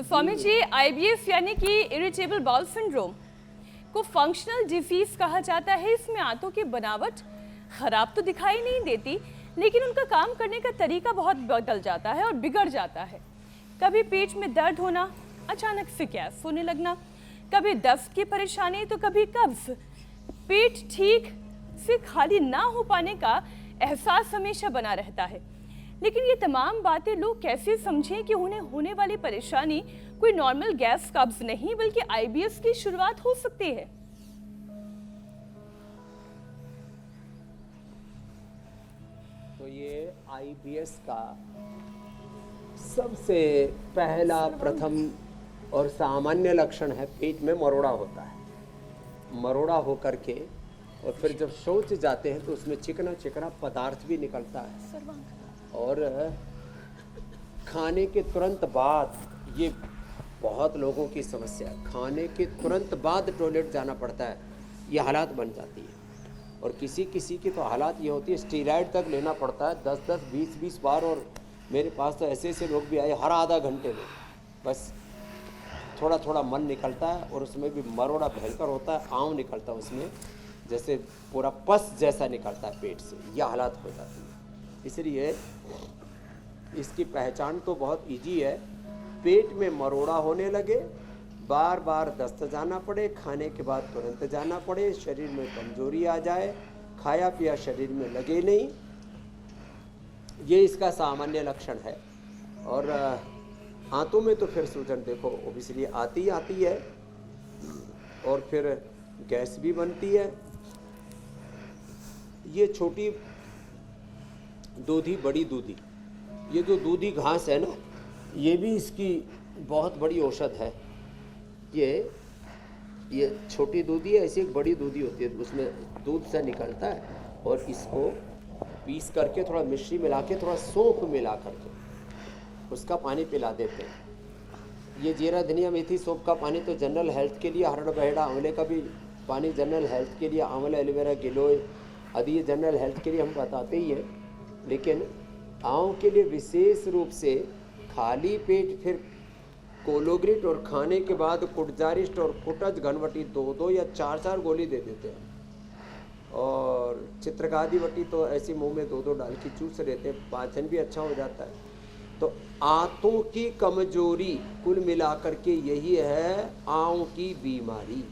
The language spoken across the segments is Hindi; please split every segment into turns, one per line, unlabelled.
स्वामी जी, आईबीएस यानी कि इरिटेबल बाउल सिंड्रोम को फंक्शनल डिजीज कहा जाता है। इसमें आंतों की बनावट खराब तो दिखाई नहीं देती, लेकिन उनका काम करने का तरीका बहुत बदल जाता है और बिगड़ जाता है। कभी पेट में दर्द होना, अचानक से गैस होने लगना, कभी दस्त की परेशानी तो कभी कब्ज, पेट ठीक से खाली ना हो पाने का एहसास हमेशा बना रहता है। लेकिन ये तमाम बातें लोग कैसे समझें कि उन्हें होने वाली परेशानी कोई नॉर्मल गैस कब्ज नहीं बल्कि आईबीएस की शुरुआत हो सकती है।
तो ये आईबीएस का सबसे पहला प्रथम और सामान्य लक्षण है, पेट में मरोड़ा होता है। मरोड़ा होकर के और फिर जब शौच जाते हैं तो उसमें चिकना चिकना पदार्थ भी निकलता है, और खाने के तुरंत बाद, ये बहुत लोगों की समस्या है, खाने के तुरंत बाद टॉयलेट जाना पड़ता है, ये हालात बन जाती है। और किसी किसी की तो हालात ये होती है स्टीरॉयड तक लेना पड़ता है 10-10, 20-20 बार। और मेरे पास तो ऐसे ऐसे लोग भी आए, हर आधा घंटे में बस थोड़ा थोड़ा मल निकलता है और उसमें भी मरोड़ा भयंकर होता है, आँव निकलता है उसमें, जैसे पूरा पस जैसा निकलता है पेट से, यह हालात हो जाती है। इसलिए इसकी पहचान तो बहुत इजी है। पेट में मरोड़ा होने लगे, बार बार दस्त जाना पड़े, खाने के बाद तुरंत जाना पड़े, शरीर में कमजोरी आ जाए, खाया पिया शरीर में लगे नहीं, ये इसका सामान्य लक्षण है। और आंतों में तो फिर सूजन देखो ओबियसली आती है, और फिर गैस भी बनती है। ये छोटी दूधी, बड़ी दूधी, ये जो दूधी घास है ना, ये भी इसकी बहुत बड़ी औषध है। ये छोटी दूधी है, ऐसी एक बड़ी दूधी होती है, उसमें दूध सा निकलता है, और इसको पीस करके थोड़ा मिश्री मिला के, थोड़ा सौंफ मिला करके उसका पानी पिला देते हैं। ये जीरा धनिया मेथी सौंफ का पानी तो जनरल हेल्थ के लिए, हरड़ बहेड़ा आंवले का भी पानी जनरल हेल्थ के लिए, आंवला एलोवेरा गिलोय आदि ये जनरल हेल्थ के लिए हम बताते ही हैं। लेकिन आँव के लिए विशेष रूप से खाली पेट फिर कोलोग्रिट और खाने के बाद कुटजारिस्ट और कुटज घनवटी 2-2 या 4-4 गोली दे देते हैं, और चित्रकादी वटी तो ऐसे मुंह में 2-2 डाल के चूस लेते हैं, पाचन भी अच्छा हो जाता है। तो आंतों की कमजोरी कुल मिलाकर के यही है आँव की बीमारी।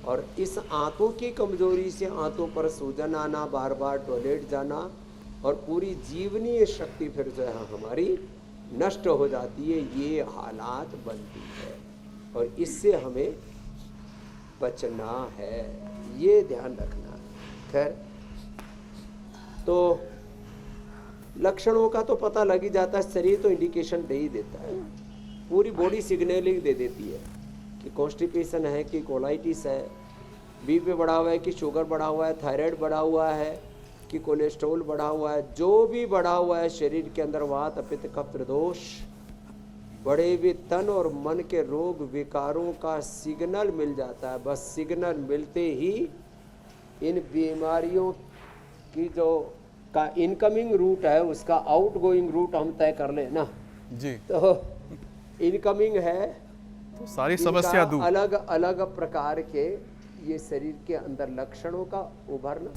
और इस आंतों की कमजोरी से आंतों पर सूजन आना, बार बार टॉयलेट जाना, और पूरी जीवनीय शक्ति फिर जो है हमारी नष्ट हो जाती है, ये हालात बनती है। और इससे हमें बचना है, ये ध्यान रखना है। खैर, तो लक्षणों का तो पता लग ही जाता है, शरीर तो इंडिकेशन दे ही देता है, पूरी बॉडी सिग्नलिंग दे देती है कि कॉन्स्टिपेशन है, कि कोलाइटिस है, बीपी बढ़ा हुआ है, कि शुगर बढ़ा हुआ है, थायराइड बढ़ा हुआ है, कि कोलेस्ट्रॉल बढ़ा हुआ है, जो भी बढ़ा हुआ है शरीर के अंदर, वात पित्त कफ दोष, बड़े भी तन और मन के रोग विकारों का सिग्नल मिल जाता है। बस सिग्नल मिलते ही इन बीमारियों की जो का इनकमिंग रूट है, उसका आउटगोइंग रूट हम तय कर ले ना
जी।
तो इनकमिंग है
तो सारी समस्या दूर,
अलग अलग प्रकार के ये शरीर के अंदर लक्षणों का उभरना।